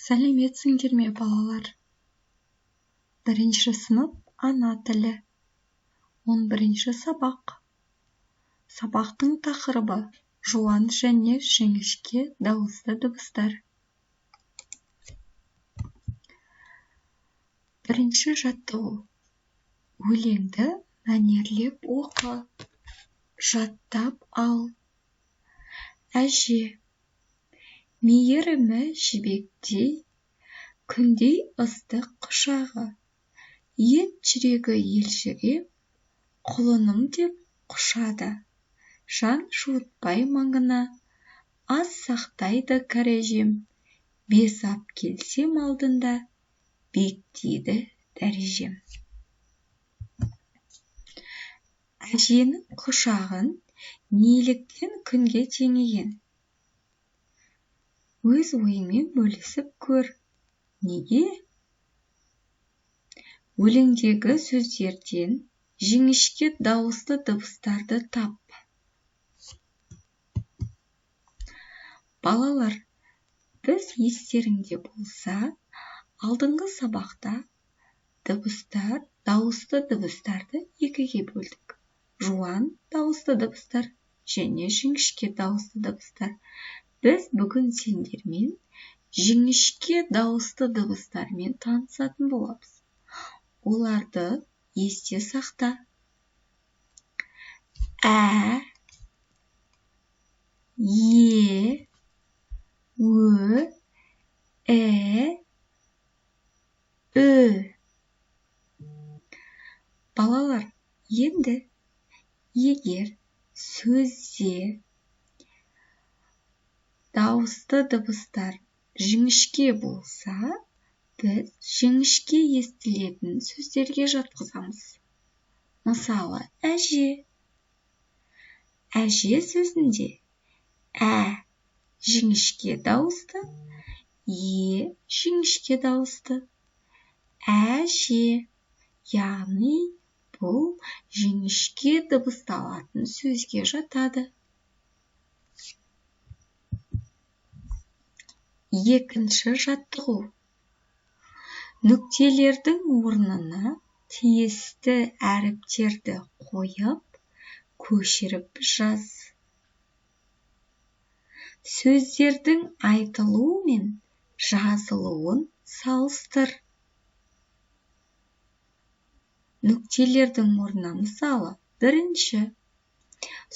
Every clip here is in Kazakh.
Сәлеметсіңдер ме, балалар? Бірінші сынып ана тілі. 11-ші сабақ. Сабақтың тақырыбы жуан және жіңішке дауысты дыбыстар. Бірінші жаттығу. Өлеңді мәнерлеп оқы. Жаттап ал. Әже. Мейірімі жібектей, күндей ыстық құшағы. Ет жүрегі елжіреп, құлыным деп құшады. Жан жуытпай маңына, аз сақтайды кәрежем. Бес ап келсем алдында, бектейді дәрежем. Әженің құшағын неліктен күнге теңеген? Өз ойымен бөлісіп көр. Неге? Өлеңдегі сөздерден жіңішке дауысты дыбыстарды тап. Балалар, біз естеріңде болса, алдыңғы сабақта дауысты дыбыстарды екіге бөлдік. Жуан дауысты дыбыстар және жіңішке дауысты дыбыстар. Біз бүгін сендермен жіңішке дауысты дыбыстармен танысатын боламыз. Оларды есте сақта. Ә, е, ө, ә, ү. Балалар, енді егер сөзде дауысты дыбыстар жіңішке болса, біз жіңішке естілетін сөздерге жатқызамыз. Мысалы, әже. Әже сөзінде ә жіңішке дауысты, е жіңішке дауысты. Әже, яғни бұл жіңішке дыбысталатын сөзге жатады. Екінші жаттығу. Нүктелердің орнына тиісті әріптерді қойып, көшіріп жаз. Сөздердің айтылуы мен жазылуын салыстыр. Нүктелердің орнына мысалы, бірінші.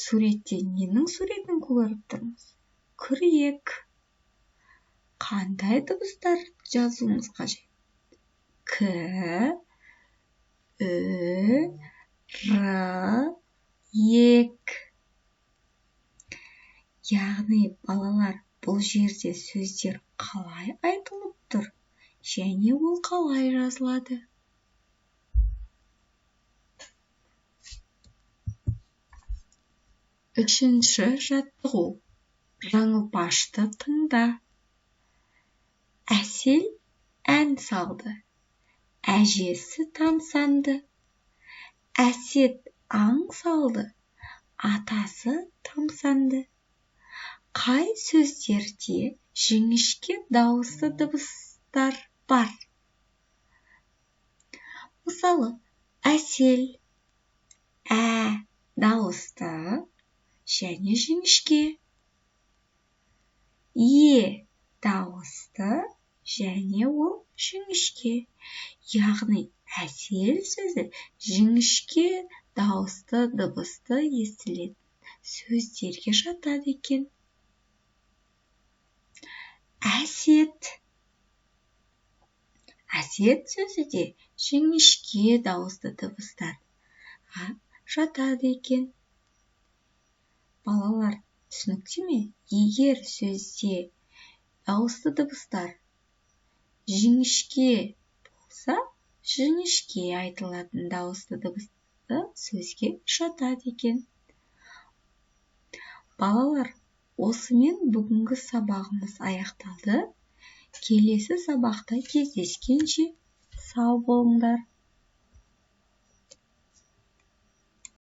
Суретте ненің суретін көріп тұрмыз? Күрек. Қандай дыбыстар жазуымыз қажет? К, ү, р, ек. Яғни, балалар, бұл жерде сөздер қалай айтылып тұр? Және ол қалай жазылады? Үшінші жаттығу. Жаңылпашты тыңда. Әсел ән салды. Әжесі тамсанды. Әсет аң салды. Атасы тамсанды. Қай сөздерде жіңішке дауысты дыбыстар бар? Мысалы, әсел, ә дауысты және жіңішке. Е дауысты және ол жіңішке. Яғни, әсел сөзі жіңішке дауысты дыбысты естілетін сөздерге жатады екен. Әсет. Әсет сөзі де жіңішке дауысты дыбыстарға жатады екен. Балалар, түсінікті ме? Егер сөзде дауысты дыбыстар жіңішке болса, жіңішке айтылатын дауысты дыбысты сөзге жатады екен. Балалар, осымен бүгінгі сабағымыз аяқталды. Келесі сабақта кездескенше сау болыңдар.